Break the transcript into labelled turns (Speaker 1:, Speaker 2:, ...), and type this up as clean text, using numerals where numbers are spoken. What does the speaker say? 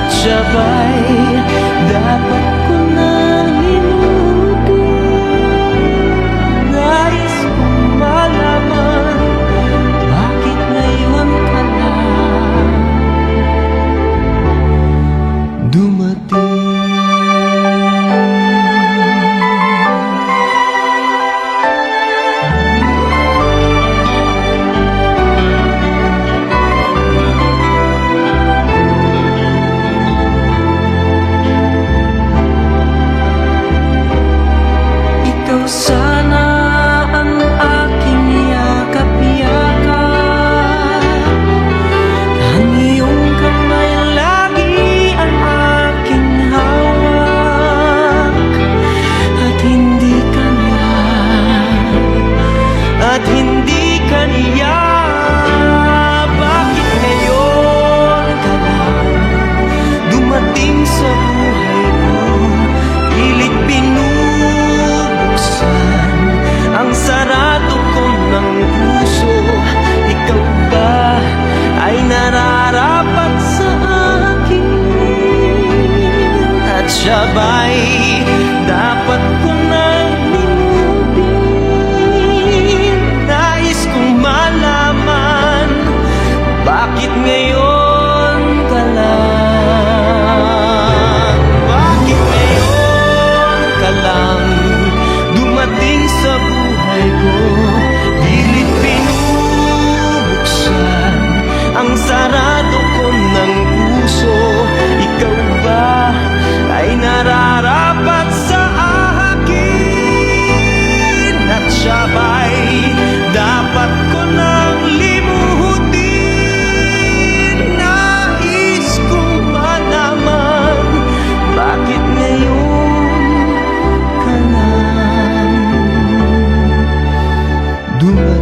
Speaker 1: at siya'y dapat ko na limutin. Nais kong malaman bakit ngayon ka lang dumating. Sana ang aking yakap-yakap, ang iyong kamay lagi ang aking hawak, at hindi ka niya. Bakit ngayon ka lang dumating sa buhay ko? Pilit ang sarado ko ng puso. Ikaw ba ay nararapat sa akin? At siya ba'y dapat ko nang limutin? Nais kong malaman bakit ngayon ka lang, bakit ngayon ka lang dumating sa buhay ko. Pilit binubuksan ang sarado ko ng puso. Ikaw ba ay nararapat sa akin? At siya ba'y dapat ko nang limutin? Nais kong malaman bakit ngayon ka lang dumating.